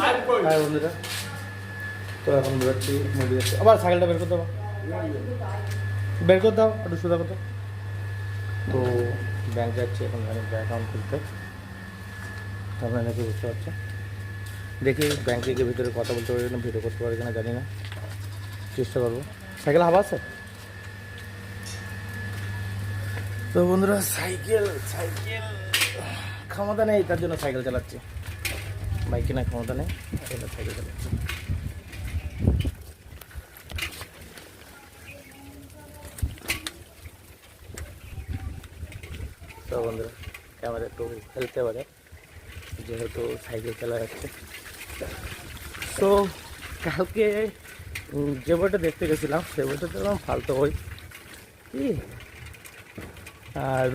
High বন্ধুরা, তো এখন বেরোচ্ছি মুভি দেখতে। আবার সাইকেলটা বের করতে দাও, বের করে দাও একটু সোজা করতে। তো ব্যাংক যাচ্ছি এখন, ব্যাংক অ্যাকাউন্ট খুলতে। আপনারা নাকি বুঝতে পারছে, দেখি ব্যাংকে গিয়ে ভিতরে কথা বলতে পারি না, ভিডিও করতে পারি কিনা জানি না, চেষ্টা করবো। সাইকেল হাওয়া আছে তো বন্ধুরা, সাইকেল ক্ষমতা নেই, তার জন্য সাইকেল চালাচ্ছি। বাইক কেনার ক্ষমতা নেই, সাইকেল চালাচ্ছি। তো বন্ধুরা, ক্যামেরা একটু খেলতে পারে যেহেতু সাইকেল চালা যাচ্ছে। তো কালকে যে বইটা দেখতে গেছিলাম সে বইটা তো ফালতু বই, কি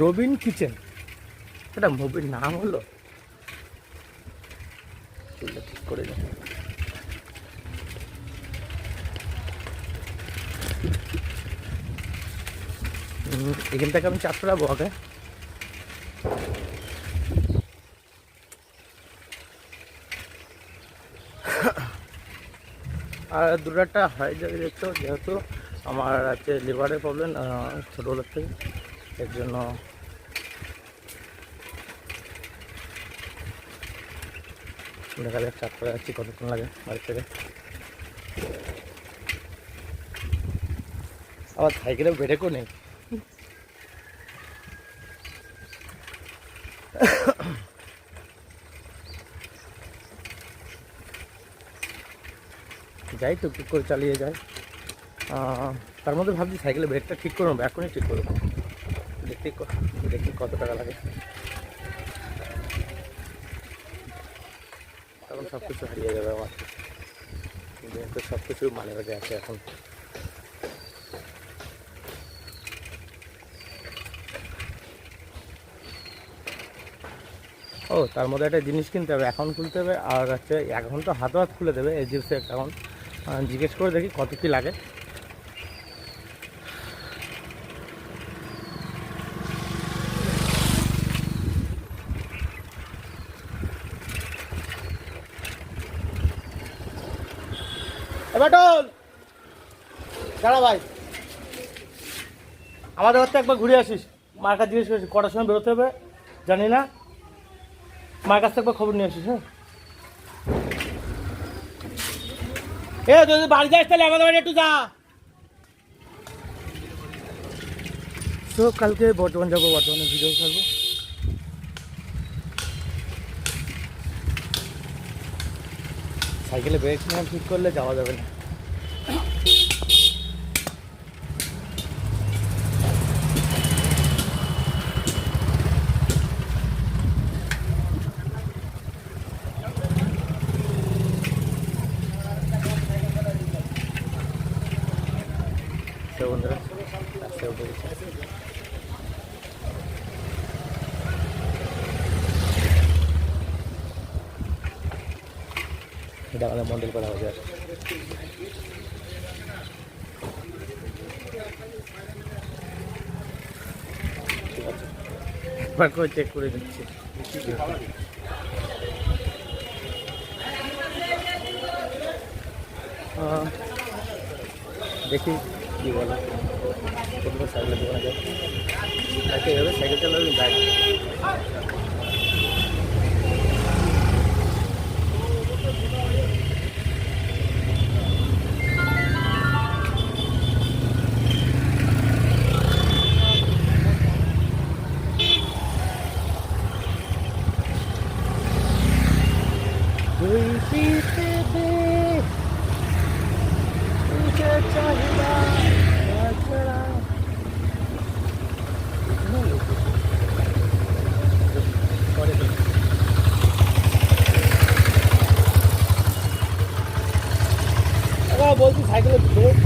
রবিন কিচেন, এটা মুভির নাম হলো, ঠিক করে যাই। এখান থেকে আমি চারটা যাবো আগে। আর দুটো একটা হয় দেখছো, যেহেতু আমার আছে লিভারের প্রবলেম ছোটোবেলার থেকে, এর জন্য দেখা যাক চাপ করে যাচ্ছি, কতক্ষণ লাগে বাড়ি থেকে। আবার সাইকেলে ব্রেকও নেই, যাই টুকটুক করে চালিয়ে যাই। তার মধ্যে ভাবছি সাইকেলে ব্রেকটা ঠিক করবো, এখনই ঠিক করবো। দেখি কত টাকা লাগে, তখন সব কিছু হারিয়ে যাবে আমার, যেহেতু সব কিছু মানে বাজে আছে এখন। ও তার মধ্যে একটা জিনিস কিনতে হবে, অ্যাকাউন্ট খুলতে হবে, আর হচ্ছে অ্যাকাউন্ট তো হাতে হাত খুলে দেবে এইচডিএফসি অ্যাকাউন্ট। জিজ্ঞেস করে দেখি কত কী লাগে। বাটন দাঁড়া ভাই, আমাদের ঘর থেকে একবার ঘুরে আসিস। মার কাছে জিজ্ঞেস করেছিস কটার সময় বেরোতে হবে জানি না, মার কাছ থেকে একবার খবর নিয়ে আসিস। হ্যাঁ যদি বাড়ি যাস তাহলে আমাদের বাড়ি একটু যা। তো কালকে বর্ধমান যাবো, বর্ধমানে ভিডিও ছাড়বো। সাইকেলে ব্রেক না ঠিক করলে যাওয়া যাবে না। তো বন্ধুরা, রাস্তায় উঠে গেছে। এটা আমাদের মন্ডল করা বাজার। ঠিক আছে, একবার করে চেক করে দিচ্ছি। দেখি কী বলো, প্রথমে সাইকেলের দোকানে যাই, এইভাবে সাইকেল চালাবে যাই। বলছি সাইকেলে ব্রেক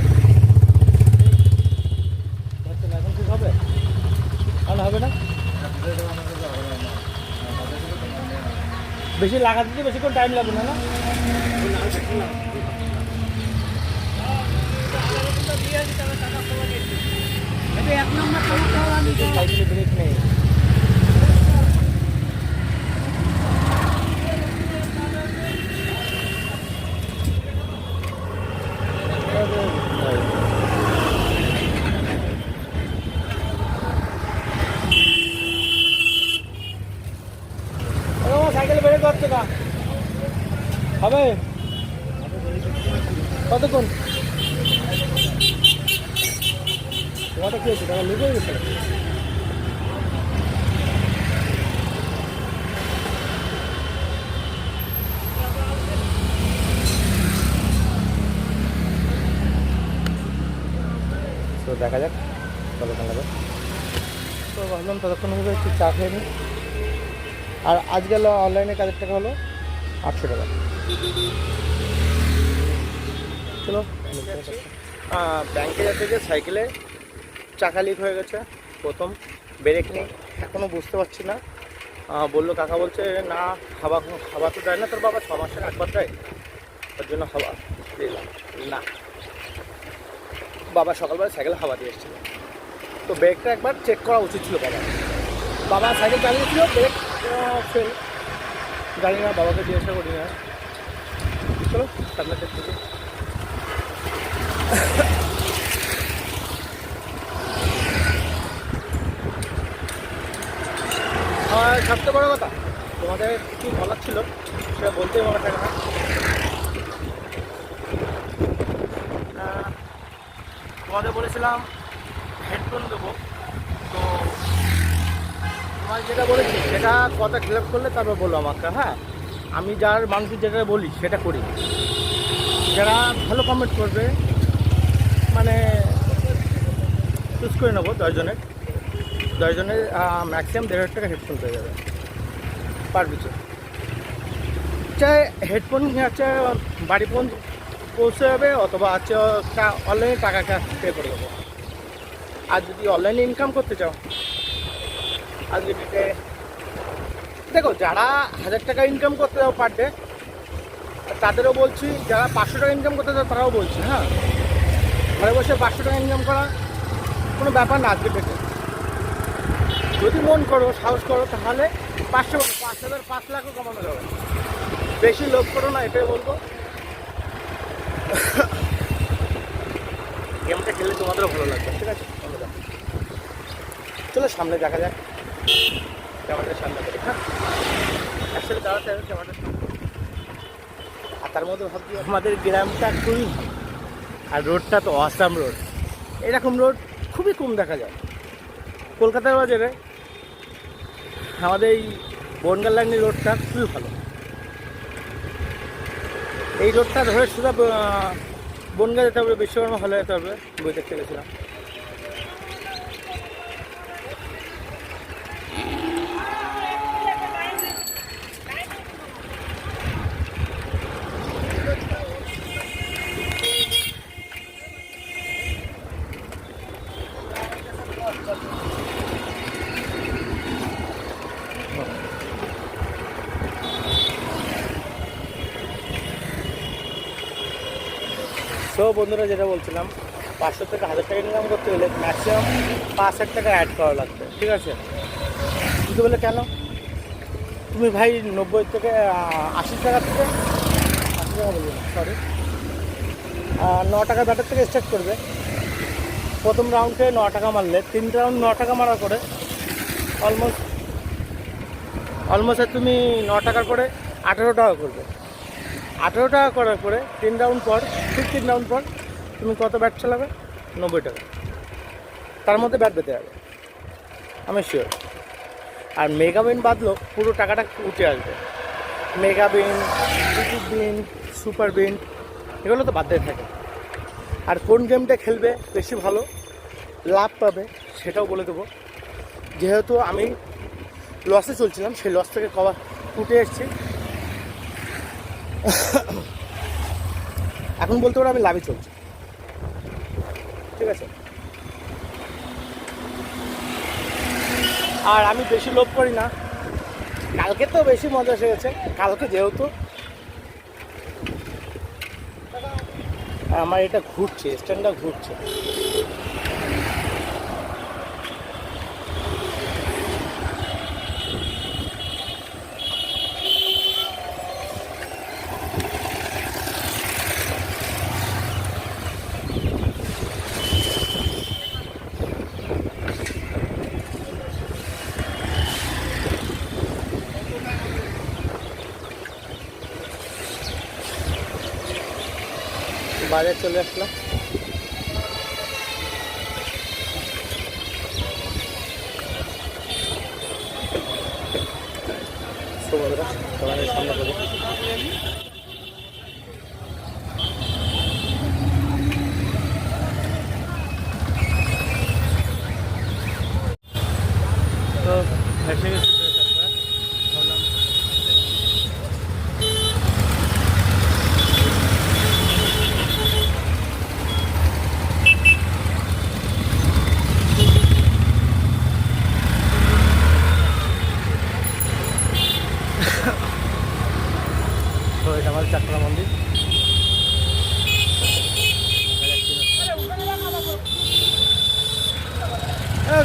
এখন ঠিক হবে, হবে না বেশি লাগাতে দিতে বেশিক্ষণ টাইম লাগবে না। না সাইকেলে ব্রেক নেই, হবে কতক্ষণ? তোমারটা কি হচ্ছে? টাকা লিখে গেছে? তো দেখা যাক কতক্ষণ লাগে। তো ভাবলাম ততক্ষণ হবে একটু চা খেয়ে নিই। আর আজকে অনলাইনে কাজের টাকা হলো 800 টাকা। চলো ব্যাংকে যাচ্ছে যে সাইকেলে চাকা লিক হয়ে গেছে, প্রথম ব্রেক নেই, এখনও বুঝতে পারছি না। বললো কাকা বলছে না হাওয়া হাওয়া তো দেয় না, তোর বাবা 6 মাসের একবার দেয়, তার জন্য হাওয়া দিলাম না। বাবা সকালবেলা সাইকেলে হাওয়া দিয়ে এসেছিলো, তো ব্রেকটা একবার চেক করা উচিত ছিল। বাবা সাইকেল চালিয়েছিল, ব্রেক ফেল, জানি না, বাবাকে জিজ্ঞাসা করি না। চলো সামনে চেক করি। আর সবচেয়ে বড় কথা, তোমাদের কিছু বলার ছিল, সেটা বলতেই মনে থাকে না। তোমাদের বলেছিলাম হেডফোন দেবো, তো তোমার যেটা বলেছি সেটা কথা ক্লিয়ার করলে তারপর বলো আমাকে। হ্যাঁ, আমি যার মানুষের যেটা বলি সেটা করি। যারা ভালো কমেন্ট করবে মানে চুজ করে নেবো 10 জনের ম্যাক্সিমাম 1,500 টাকা হেডফোন পেয়ে যাবে পার পিছু। চাই হেডফোন হচ্ছে বাড়ি ফোন পৌঁছে যাবে, অথবা হচ্ছে অনলাইনে টাকা পে করে দেবো। আর যদি অনলাইনে ইনকাম করতে চাও, আজকে ডেটে দেখো যারা 1000 টাকা ইনকাম করতে চাও পার ডে তাদেরও বলছি, যারা 500 টাকা ইনকাম করতে চাও তারাও বলছি। হ্যাঁ, ঘরে বসে 500 টাকা ইনকাম করা কোনো ব্যাপার না। আজকে ডেটে যদি মন করো, সাহস করো, তাহলে 500, 5,000, 5 লাখও কমানো যাবে। বেশি লোভ করো না, এটাই বলবো। গেমটা খেললে তোমাদেরও ভালো লাগবে, ঠিক আছে? চলো সামনে দেখা যাক, ক্যামেরাটার সামনে করি। হ্যাঁ, একসাথে দাঁড়াতে হবে ক্যামেরাটার সামনে। আর তার মধ্যে ভাবছি আমাদের গ্রামটা খুবই ভালো, আর রোডটা তো অসাম রোড। এরকম রোড খুবই কম দেখা যায় কলকাতার বাজারে। আমাদের এই বনগাঁ লাইনের রোডটা খুবই ভালো। এই রোডটা ধরে সোজা বনগাঁ যেতে হবে, বিশ্বকর্মা হলে যেতে হবে। বই দেখতে গেছিলাম। তো বন্ধুরা যেটা বলছিলাম, 500 থেকে 1000 টাকা ইনকাম করতে গেলে ম্যাক্সিমাম 5,000 টাকা অ্যাড করা লাগবে, ঠিক আছে? কিন্তু বলে কেন? তুমি ভাই 90 থেকে 80 টাকা থেকে 80 টাকা বলবো না, সরি, 9 টাকা ব্যাটার থেকে স্টার্ট করবে। প্রথম রাউন্ডে 9 টাকা মারলে 3 রাউন্ড 9 টাকা মারার পরে অলমোস্ট তুমি 9 টাকার পরে 18 টাকা করবে। 18 টাকা করার পরে 3 রাউন্ড পর, ঠিক 3 রাউন্ড পর তুমি কত ব্যাট চালাবে? 90 টাকা। তার মধ্যে ব্যাট পেতে হবে, আমি শিওর। আর মেগা বিন বাদলো পুরো টাকাটা উঠে আসবে। মেগা বিন, টিকিট বিন, সুপার বিন, এগুলো তো বাদ দিয়ে থাকে। আর কোন গেমটা খেলবে বেশি ভালো লাভ পাবে সেটাও বলে দেবো। যেহেতু আমি লসে চলছিলাম, সেই লস থেকে উঠে এসেছি। এখন বলতে পারো আমি লাভে চলছি, ঠিক আছে? আর আমি বেশি লোভ করি না। কালকে তো বেশি মজা এসে গেছে। কালকে যেহেতু আমার এটা ঘুরছে, স্ট্যান্ডটা ঘুরছে। বাজার চলে আসলাম। দোকানের সামনে করে তো ভেসে গেছি। ভাবলাম তো এটা আমাদের চাকরা মন্দির।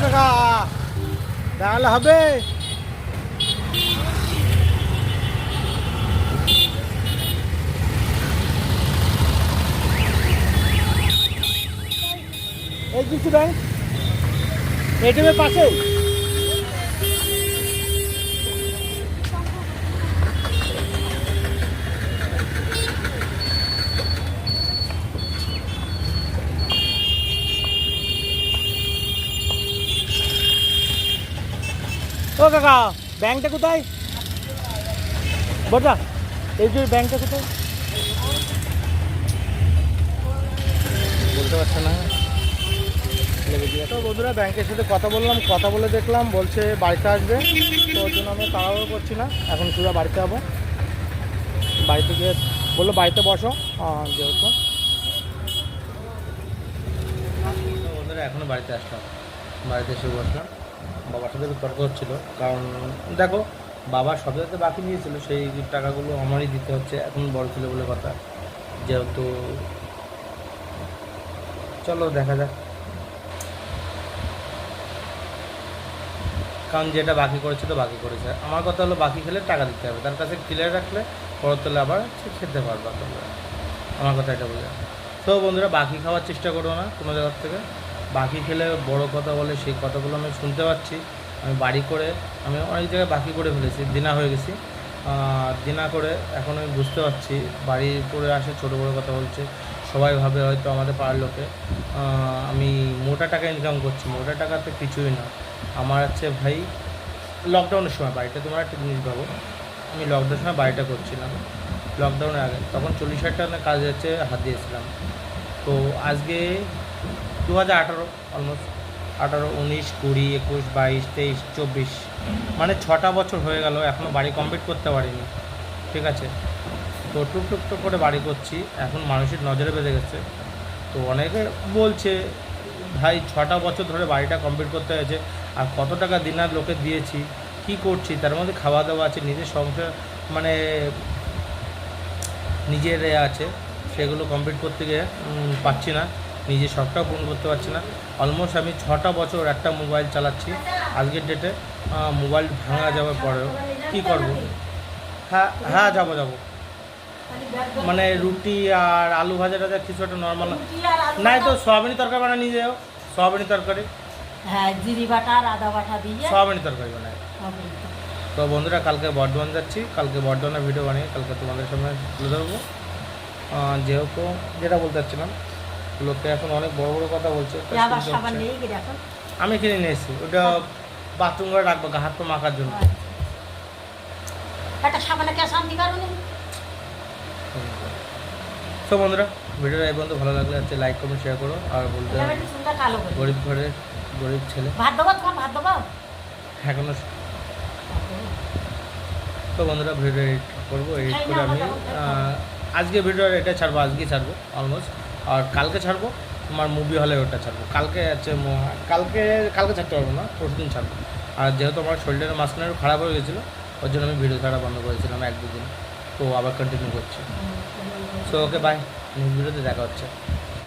কাকা দাঁড়ালে হবে। এইচডিএফসি ব্যাংক এটিএমের পাশে। ও কাকা ব্যাংকটা কোথায়? বলটা এই যে ব্যাংকটা কোথায় বলতে পারছে না। তো বন্ধুরা ব্যাংকের সাথে কথা বললাম, কথা বলে দেখলাম বলছে বাড়িতে আসবে। তো ওর জন্য আমি তাড়াহুড়ো করছি না, এখন সোজা বাড়িতে যাবো। বাড়িতে গিয়ে বললো বাড়িতে বসো যেহেতু। বন্ধুরা এখনও বাড়িতে আসলাম, বাড়িতে এসে বসলাম। বাবার সাথে তর্ক হচ্ছিলো, কারণ দেখো বাবা সবে সাথে বাকি নিয়েছিল, সেই টাকাগুলো আমারই দিতে হচ্ছে এখন, বড় ছিল বলে কথা। যেহেতু চলো দেখা যাক, কারণ যেটা বাকি করেছে তো বাকি করেছে। আমার কথা হলো বাকি খেলে টাকা দিতে হবে, তার কাছে ক্লিয়ার রাখলে পরতলে আবার খেতে পারবা। আমার কথা এটা বোঝা। তো বন্ধুরা বাকি খাওয়ার চেষ্টা করো না কোনো জায়গার থেকে। বাকি খেলে বড় কথা বলে, সেই কথাগুলো আমি শুনতে পাচ্ছি। আমি বাড়ি করে আমি অনেক জায়গায় বাকি করে ফেলেছি, দিনা হয়ে গেছি। দিনা করে এখন আমি বুঝতে পারছি বাড়ি করে আসে ছোটো বড়ো কথা বলছে। সবাই ভাবে হয়তো আমাদের পাড়ার লোকে আমি মোটা টাকা ইনকাম করছি। মোটা টাকাতে কিছুই না। আমার হচ্ছে ভাই লকডাউনের সময় বাড়িটা, তোমার একটা জিনিস ভাবো, আমি লকডাউনের সময় বাড়িটা করছিলাম। লকডাউনের আগে তখন 40,000 টাকা কাজ হচ্ছে হাত দিয়েছিলাম। তো আজকে 2018 অলমোস্ট 18, 19, 20, 21, 22, 23, 24 মানে 6টা বছর হয়ে গেল, এখনও বাড়ি কমপ্লিট করতে পারিনি। ঠিক আছে, তো টুকটুক করে বাড়ি করছি, এখন মানুষের নজরে বেঁধে গেছে। তো অনেকে বলছে ভাই 6টা বছর ধরে বাড়িটা কমপ্লিট করতে হয়েছে, আর কত টাকা দিনার লোকে দিয়েছি, কি করছি, তার মধ্যে খাওয়া দাওয়া আছে, নিজের সংসার মানে নিজের আছে, সেগুলো কমপ্লিট করতে গিয়ে পারছি না, নিজের শখটাও পূরণ করতে পারছি না। অলমোস্ট আমি 6টা বছর একটা মোবাইল চালাচ্ছি। আজকের ডেটে মোবাইল ভাঙা যাওয়ার পরেও কী করব? হ্যাঁ যাবো মানে রুটি আর আলু ভাজা টাজা কিছু একটা নর্মাল, নাই তো সয়াবিনি তরকারি বানায় নিয়ে যাও। সয়াবিনি তরকারি, হ্যাঁ, জিরি বাটা আর আদা বাটা দিয়ে সয়াবিনি তরকারি বানায়। তো বন্ধুরা কালকে বর্ধমান যাচ্ছি, কালকে বর্ধমানের ভিডিও বানিয়ে কালকে তোমাদের সামনে তুলে ধরবো। যেহেতু যেটা বলতে চাচ্ছিলাম, লোকে এখন অনেক বড় বড় কথা বলছে। আমি কিনে নিয়ে এসেছি, ওটা বাথরুম করে রাখবো হাত পা মাখার জন্য। তো বন্ধুরা ভিডিওটা এই বন্ধু ভালো লাগলে হচ্ছে লাইক কমেন্ট শেয়ার করো। আর বলতে গরিব ঘরের গরিব ছেলে এখনো। তো বন্ধুরা ভিডিও এডিট করবো, এডিট করে আমি আজকে ভিডিও এটা ছাড়বো, আজকেই ছাড়বো অলমোস্ট। আর কালকে ছাড়বো তোমার মুভি হলে, ওটা ছাড়বো কালকে। হচ্ছে কালকে ছাড়তে পারবো না, পরশুদিন ছাড়বো। আর যেহেতু আমার শরীরের মাঝখানে খারাপ হয়ে গেছিলো, ওর জন্য আমি ভিডিও ছাড়া বন্ধ করেছিলাম 1-2 দিন। তো আবার কন্টিনিউ করছি। সো ওকে বাই, নেক্সট ভিডিওতে দেখা হচ্ছে।